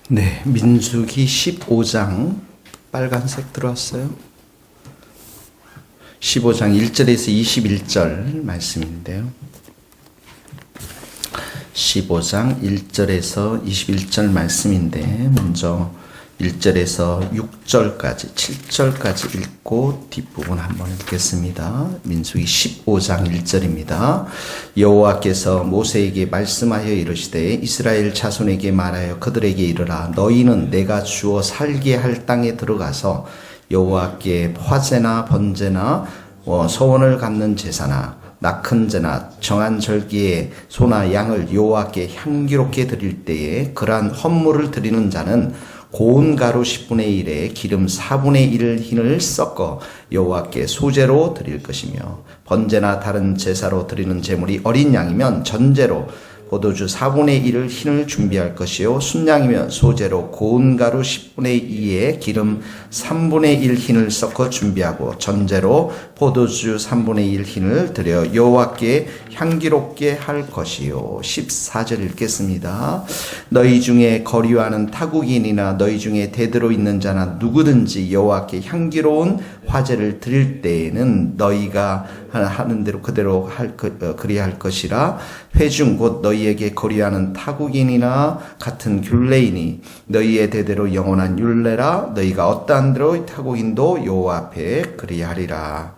네, 민수기 15장 빨간색 들어왔어요. 15장 1절에서 21절 말씀인데요. 15장 1절에서 21절 말씀인데 먼저 1절에서 6절까지 7절까지 읽고 뒷부분 한번 읽겠습니다. 민수기 15장 1절입니다. 여호와께서 모세에게 말씀하여 이르시되 이스라엘 자손에게 말하여 그들에게 이르라. 너희는 내가 주어 살게 할 땅에 들어가서 여호와께 화제나 번제나 서원을 갚는 제사나 낙헌 제나 정한 절기에 소나 양을 여호와께 향기롭게 드릴 때에 그러한 헌물을 드리는 자는 고운 가루 10분의 1에 기름 4분의 1 흰을 섞어 여호와께 소제로 드릴 것이며 번제나 다른 제사로 드리는 제물이 어린 양이면 전제로 포도주 4분의 1 흰을 준비할 것이요 순양이면 소제로 고운 가루 10분의 2에 기름 3분의 1 흰을 섞어 준비하고 전제로 포도주 3분의 1 흰을 드려 여호와께 향기롭게 할 것이요. 14절 읽겠습니다. 너희 중에 거류하는 타국인이나 너희 중에 대대로 있는 자나 누구든지 여호와께 향기로운 화제를 드릴 때에는 너희가 하는 대로 그대로 그리할 것이라. 회중 곧 너희에게 거류하는 타국인이나 같은 굴레이니 너희의 대대로 영원한 율례라. 너희가 어떠한 대로 타국인도 여호와 앞에 그리하리라.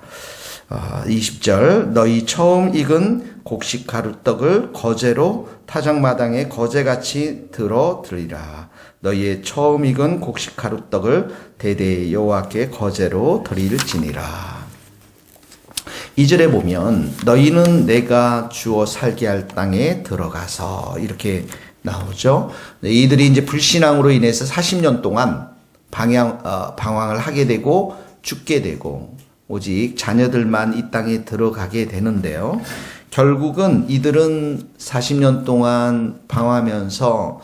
20절 너희 처음 익은 곡식 가루떡을 거제로 타작마당에 거제같이 들어 드리라. 너희의 처음 익은 곡식 가루떡을 대대의 여호와께 거제로 드릴지니라. 2절에 보면 너희는 내가 주어 살게 할 땅에 들어가서 이렇게 나오죠. 이들이 이제 불신앙으로 인해서 40년 동안 방황을 하게 되고 죽게 되고 오직 자녀들만 이 땅에 들어가게 되는데요. 결국은 이들은 40년 동안 방황하면서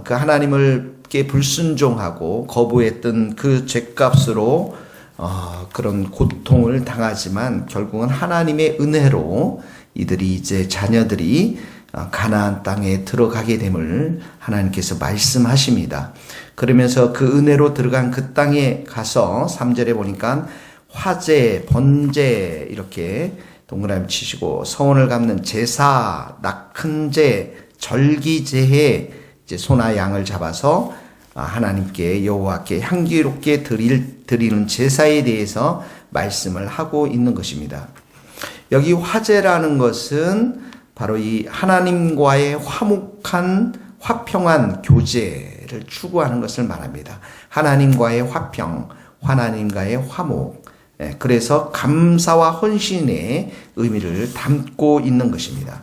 그 하나님을께 불순종하고 거부했던 그 죄값으로 그런 고통을 당하지만 결국은 하나님의 은혜로 이들이 이제 자녀들이 가나안 땅에 들어가게 됨을 하나님께서 말씀하십니다. 그러면서 그 은혜로 들어간 그 땅에 가서 3절에 보니까 화제, 번제 이렇게 동그라미 치시고 서원을 갚는 제사, 낙헌제, 절기제에 이제 소나 양을 잡아서 하나님께 여호와께 향기롭게 드리는 제사에 대해서 말씀을 하고 있는 것입니다. 여기 화제라는 것은 바로 이 하나님과의 화목한 화평한 교제를 추구하는 것을 말합니다. 하나님과의 화평, 하나님과의 화목. 그래서 감사와 헌신의 의미를 담고 있는 것입니다.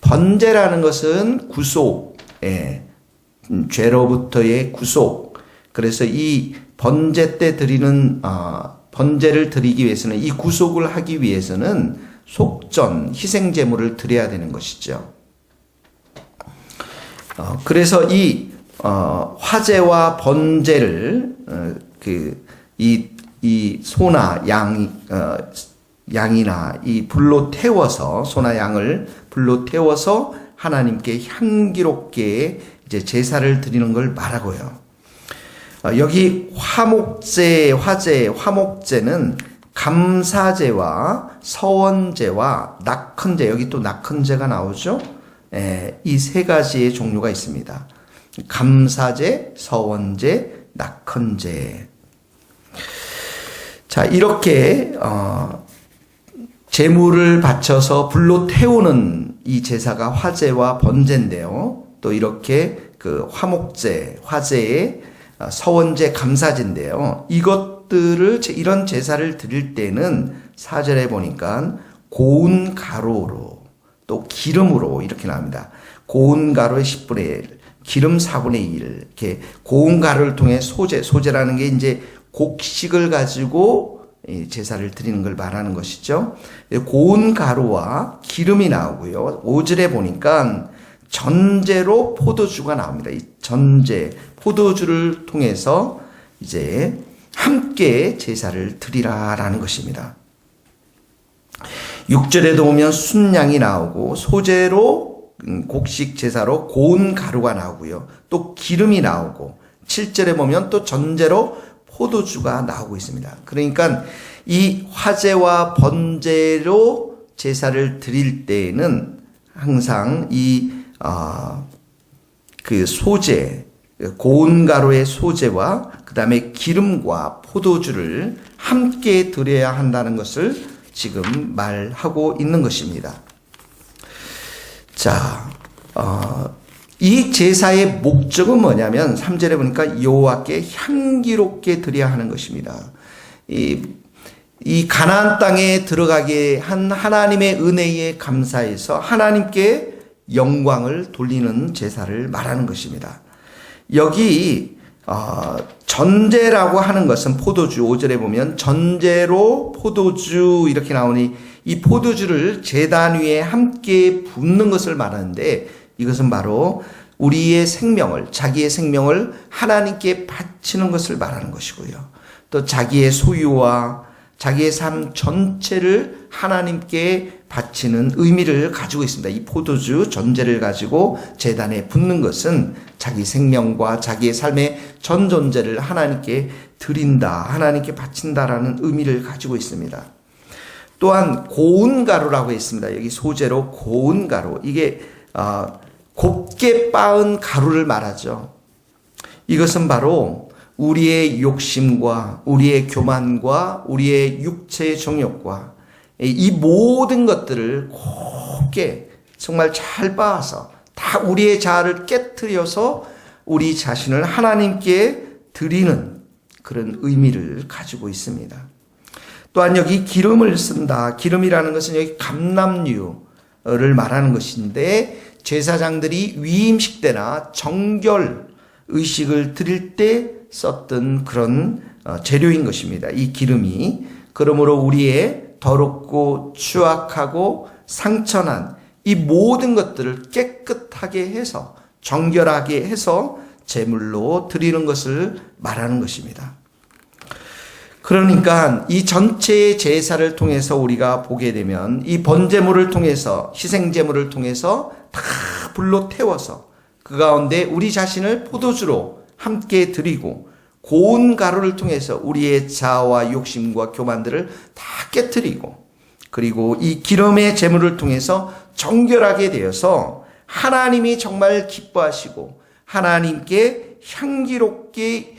번제라는 것은 구속, 죄로부터의 구속. 그래서 이 번제 때 드리는 번제를 드리기 위해서는 이 구속을 하기 위해서는 속전, 희생 제물을 드려야 되는 것이죠. 그래서 이 화제와 번제를 이 소나 양이나 이 불로 태워서 소나 양을 불로 태워서 하나님께 향기롭게 이제 제사를 드리는 걸 말하고요. 여기 화목제는 감사제와 서원제와 낙헌제, 여기 또 낙헌제가 나오죠. 이 세 가지의 종류가 있습니다. 감사제, 서원제, 낙헌제. 자, 이렇게 제물을 바쳐서 불로 태우는 이 제사가 화제와 번제인데요. 또 이렇게 그 화목제, 화제의 서원제, 감사제인데요. 이런 제사를 드릴 때는 4절에 보니까 고운 가루로 또 기름으로 이렇게 나옵니다. 고운 가루의 10분의 1, 기름 4분의 1. 이렇게 고운 가루를 통해 소제라는 게 이제 곡식을 가지고 제사를 드리는 걸 말하는 것이죠. 고운 가루와 기름이 나오고요. 5절에 보니까 전제로 포도주가 나옵니다. 이 전제, 포도주를 통해서 이제 함께 제사를 드리라라는 것입니다. 6절에도 보면 순양이 나오고 소제로 곡식 제사로 고운 가루가 나오고요. 또 기름이 나오고 7절에 보면 또 전제로 포도주가 나오고 있습니다. 그러니까 이 화제와 번제로 제사를 드릴 때에는 항상 그 소재, 고운 가루의 소재와 그 다음에 기름과 포도주를 함께 드려야 한다는 것을 지금 말하고 있는 것입니다. 자, 이 제사의 목적은 뭐냐면 3절에 보니까 여호와께 향기롭게 드려야 하는 것입니다. 이 가나안 땅에 들어가게 한 하나님의 은혜에 감사해서 하나님께 영광을 돌리는 제사를 말하는 것입니다. 여기 전제라고 하는 것은 포도주, 5절에 보면 전제로 포도주 이렇게 나오니 이 포도주를 제단 위에 함께 붓는 것을 말하는데 이것은 바로 우리의 생명을, 자기의 생명을 하나님께 바치는 것을 말하는 것이고요. 또 자기의 소유와 자기의 삶 전체를 하나님께 바치는 의미를 가지고 있습니다. 이 포도주 전제를 가지고 제단에 붓는 것은 자기 생명과 자기의 삶의 전 존재를 하나님께 드린다, 하나님께 바친다라는 의미를 가지고 있습니다. 또한 고운 가루라고 했습니다. 여기 소재로 고운 가루, 이게 곱게 빻은 가루를 말하죠. 이것은 바로 우리의 욕심과 우리의 교만과 우리의 육체의 정욕과 이 모든 것들을 곱게 정말 잘 빻아서 다 우리의 자아를 깨트려서 우리 자신을 하나님께 드리는 그런 의미를 가지고 있습니다. 또한 여기 기름을 쓴다. 기름이라는 것은 여기 감람류를 말하는 것인데 제사장들이 위임식 때나 정결 의식을 드릴 때 썼던 그런 재료인 것입니다. 이 기름이. 그러므로 우리의 더럽고 추악하고 상처난 이 모든 것들을 깨끗하게 해서 정결하게 해서 제물로 드리는 것을 말하는 것입니다. 그러니까 이 전체의 제사를 통해서 우리가 보게 되면 이 번제물을 통해서 희생제물을 통해서 다 불로 태워서 그 가운데 우리 자신을 포도주로 함께 드리고 고운 가루를 통해서 우리의 자아와 욕심과 교만들을 다 깨트리고 그리고 이 기름의 제물을 통해서 정결하게 되어서 하나님이 정말 기뻐하시고 하나님께 향기롭게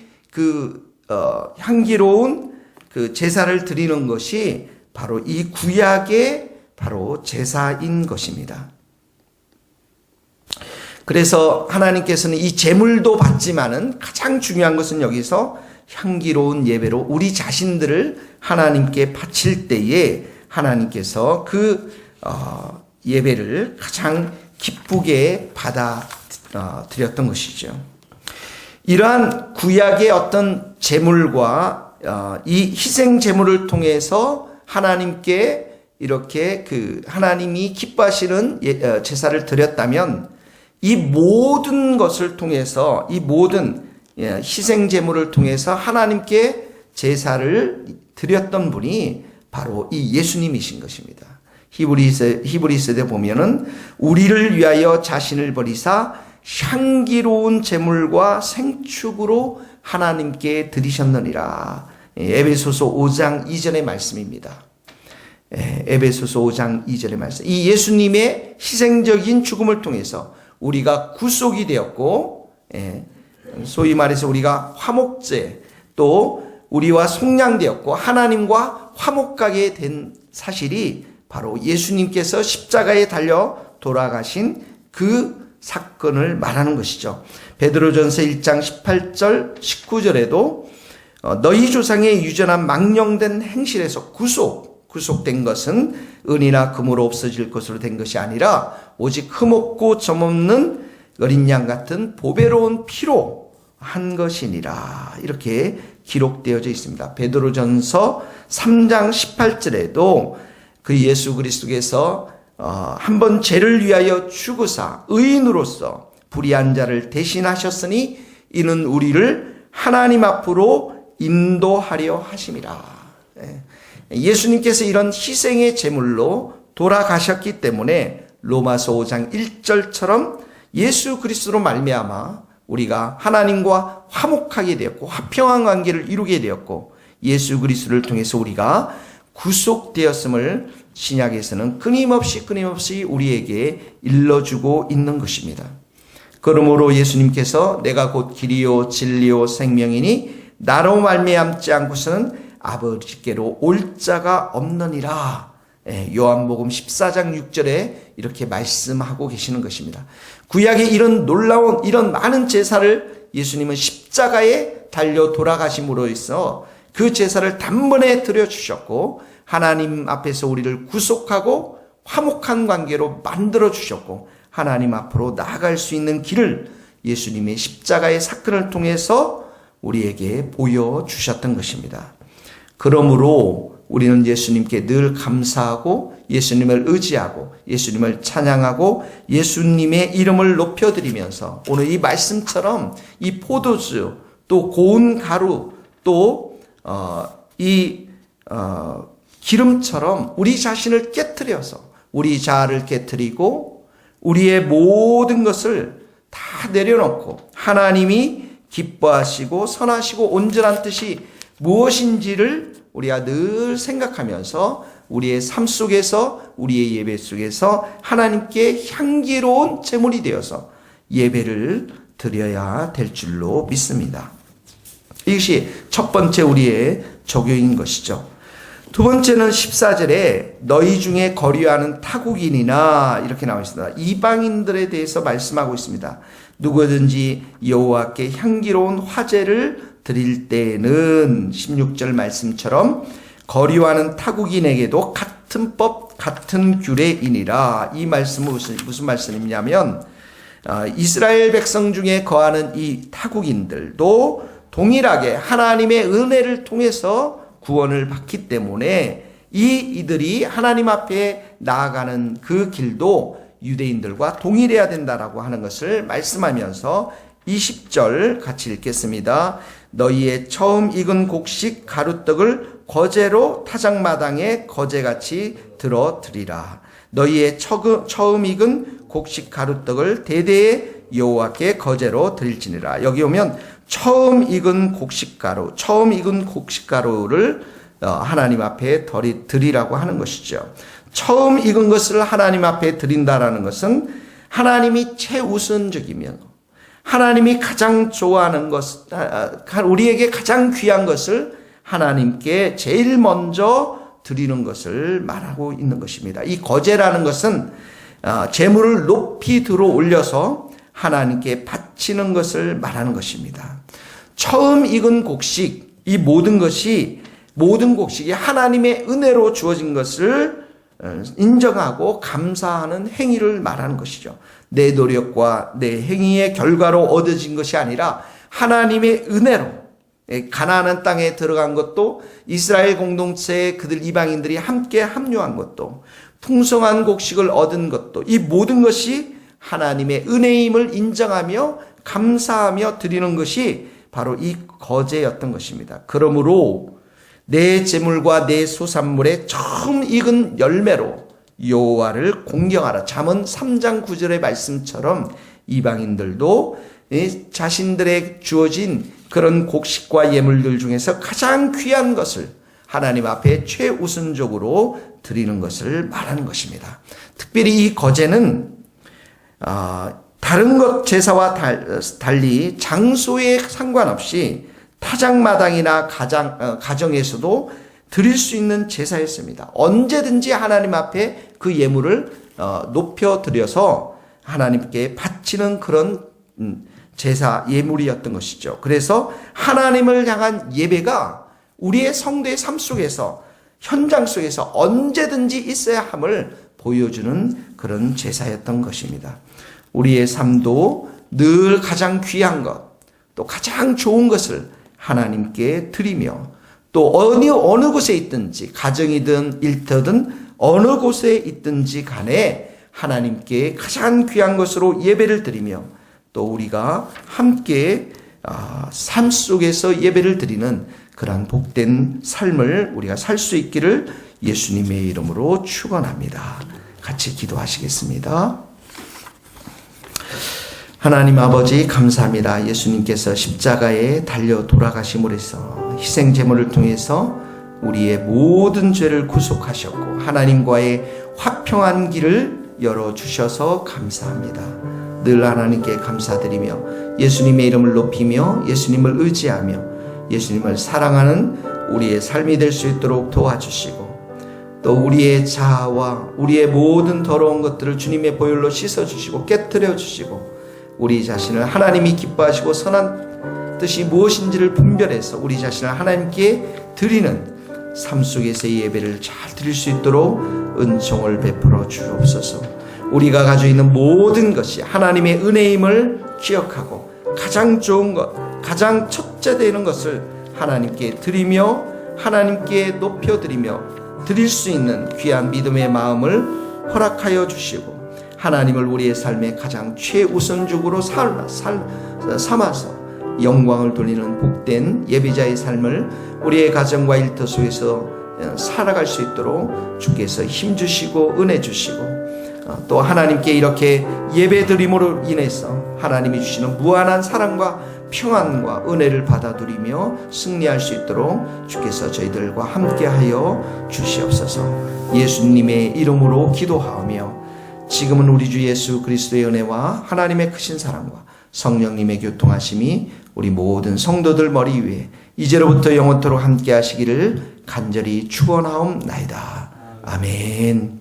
향기로운 그 제사를 드리는 것이 바로 이 구약의 바로 제사인 것입니다. 그래서 하나님께서는 이 제물도 받지만은 가장 중요한 것은 여기서 향기로운 예배로 우리 자신들을 하나님께 바칠 때에 하나님께서 그 예배를 가장 기쁘게 받아 드렸던 것이죠. 이러한 구약의 어떤 제물과 이 희생 제물을 통해서 하나님께 이렇게 하나님이 기뻐하시는 제사를 드렸다면 이 모든 것을 통해서 이 모든 희생 제물을 통해서 하나님께 제사를 드렸던 분이 바로 이 예수님이신 것입니다. 히브리서에 보면은 우리를 위하여 자신을 버리사 향기로운 제물과 생축으로 하나님께 드리셨느니라. 에베소서 5장 2절의 말씀입니다. 에베소서 5장 2절의 말씀. 이 예수님의 희생적인 죽음을 통해서 우리가 구속이 되었고, 소위 말해서 우리가 화목제, 또 우리와 속량되었고 하나님과 화목하게 된 사실이 바로 예수님께서 십자가에 달려 돌아가신 그 사건을 말하는 것이죠. 베드로전서 1장 18절 19절에도 너희 조상의 유전한 망령된 행실에서 구속된 것은 은이나 금으로 없어질 것으로 된 것이 아니라 오직 흠없고 점없는 어린 양 같은 보배로운 피로 한 것이니라. 이렇게 기록되어져 있습니다. 베드로전서 3장 18절에도 그 예수 그리스도께서 한번 죄를 위하여 죽으사 의인으로서 불의한 자를 대신하셨으니 이는 우리를 하나님 앞으로 인도하려 하심이라. 예수님께서 이런 희생의 제물로 돌아가셨기 때문에 로마서 5장 1절처럼 예수 그리스도로 말미암아 우리가 하나님과 화목하게 되었고 화평한 관계를 이루게 되었고 예수 그리스도를 통해서 우리가 구속되었음을 신약에서는 끊임없이 우리에게 일러주고 있는 것입니다. 그러므로 예수님께서 내가 곧 길이요 진리요 생명이니 나로 말미암지 않고서는 아버지께로 올 자가 없느니라. 요한복음 14장 6절에 이렇게 말씀하고 계시는 것입니다. 구약의 이런 놀라운 이런 많은 제사를 예수님은 십자가에 달려 돌아가심으로 해서 그 제사를 단번에 드려주셨고 하나님 앞에서 우리를 구속하고 화목한 관계로 만들어 주셨고 하나님 앞으로 나아갈 수 있는 길을 예수님의 십자가의 사건을 통해서 우리에게 보여주셨던 것입니다. 그러므로 우리는 예수님께 늘 감사하고 예수님을 의지하고 예수님을 찬양하고 예수님의 이름을 높여드리면서 오늘 이 말씀처럼 이 포도주 또 고운 가루 또 기름처럼 우리 자신을 깨트려서 우리 자아를 깨트리고 우리의 모든 것을 다 내려놓고 하나님이 기뻐하시고 선하시고 온전한 뜻이 무엇인지를 우리가 늘 생각하면서 우리의 삶 속에서 우리의 예배 속에서 하나님께 향기로운 제물이 되어서 예배를 드려야 될 줄로 믿습니다. 이것이 첫 번째 우리의 적용인 것이죠. 두 번째는 14절에 너희 중에 거류하는 타국인이나 이렇게 나와 있습니다. 이방인들에 대해서 말씀하고 있습니다. 누구든지 여호와께 향기로운 화제를 드릴 때에는 16절 말씀처럼 거류하는 타국인에게도 같은 법 같은 규례이니라. 이 말씀은 무슨 말씀이냐면 이스라엘 백성 중에 거하는 이 타국인들도 동일하게 하나님의 은혜를 통해서 구원을 받기 때문에 이들이 하나님 앞에 나아가는 그 길도 유대인들과 동일해야 된다라고 하는 것을 말씀하면서 20절 같이 읽겠습니다. 너희의 처음 익은 곡식 가루떡을 거제로 타작마당에 거제같이 들어드리라. 너희의 처음 익은 곡식 가루떡을 대대에 여호와께 거제로 드릴지니라. 여기 오면 처음 익은 곡식가루를 하나님 앞에 드리라고 하는 것이죠. 처음 익은 것을 하나님 앞에 드린다라는 것은 하나님이 최우선적이며 하나님이 가장 좋아하는 것, 우리에게 가장 귀한 것을 하나님께 제일 먼저 드리는 것을 말하고 있는 것입니다. 이 거제라는 것은 제물을 높이 들어 올려서 하나님께 바치는 것을 말하는 것입니다. 처음 익은 곡식, 이 모든 곡식이 하나님의 은혜로 주어진 것을 인정하고 감사하는 행위를 말하는 것이죠. 내 노력과 내 행위의 결과로 얻어진 것이 아니라 하나님의 은혜로 가나안 땅에 들어간 것도 이스라엘 공동체에 그들 이방인들이 함께 합류한 것도 풍성한 곡식을 얻은 것도 이 모든 것이 하나님의 은혜임을 인정하며 감사하며 드리는 것이 바로 이 거제였던 것입니다. 그러므로 내 재물과 내 소산물의 처음 익은 열매로 여호와를 공경하라. 잠언 3장 9절의 말씀처럼 이방인들도 자신들의 주어진 그런 곡식과 예물들 중에서 가장 귀한 것을 하나님 앞에 최우선적으로 드리는 것을 말하는 것입니다. 특별히 이 거제는 다른 것 제사와 달리 장소에 상관없이 타작마당이나 가정에서도 드릴 수 있는 제사였습니다. 언제든지 하나님 앞에 그 예물을 높여 드려서 하나님께 바치는 그런 제사 예물이었던 것이죠. 그래서 하나님을 향한 예배가 우리의 성도의 삶 속에서 현장 속에서 언제든지 있어야 함을 보여주는 그런 제사였던 것입니다. 우리의 삶도 늘 가장 귀한 것, 또 가장 좋은 것을 하나님께 드리며 또 어느 곳에 있든지 가정이든 일터든 어느 곳에 있든지 간에 하나님께 가장 귀한 것으로 예배를 드리며 또 우리가 함께 삶 속에서 예배를 드리는 그러한 복된 삶을 우리가 살 수 있기를 예수님의 이름으로 축원합니다. 같이 기도하시겠습니다. 하나님 아버지 감사합니다. 예수님께서 십자가에 달려 돌아가심으로 해서 희생 제물을 통해서 우리의 모든 죄를 구속하셨고 하나님과의 화평한 길을 열어주셔서 감사합니다. 늘 하나님께 감사드리며 예수님의 이름을 높이며 예수님을 의지하며 예수님을 사랑하는 우리의 삶이 될 수 있도록 도와주시고 또 우리의 자아와 우리의 모든 더러운 것들을 주님의 보혈로 씻어주시고 깨트려 주시고 우리 자신을 하나님이 기뻐하시고 선한 뜻이 무엇인지를 분별해서 우리 자신을 하나님께 드리는 삶 속에서의 예배를 잘 드릴 수 있도록 은총을 베풀어 주옵소서. 우리가 가지고 있는 모든 것이 하나님의 은혜임을 기억하고 가장 좋은 것, 가장 첫째 되는 것을 하나님께 드리며 하나님께 높여드리며 드릴 수 있는 귀한 믿음의 마음을 허락하여 주시고 하나님을 우리의 삶의 가장 최우선적으로 삼아서 영광을 돌리는 복된 예배자의 삶을 우리의 가정과 일터 속에서 살아갈 수 있도록 주께서 힘주시고 은혜 주시고 또 하나님께 이렇게 예배드림으로 인해서 하나님이 주시는 무한한 사랑과 평안과 은혜를 받아 누리며 승리할 수 있도록 주께서 저희들과 함께하여 주시옵소서. 예수님의 이름으로 기도하오며 지금은 우리 주 예수 그리스도의 은혜와 하나님의 크신 사랑과 성령님의 교통하심이 우리 모든 성도들 머리 위에 이제로부터 영원토록 함께 하시기를 간절히 축원하옵나이다. 아멘.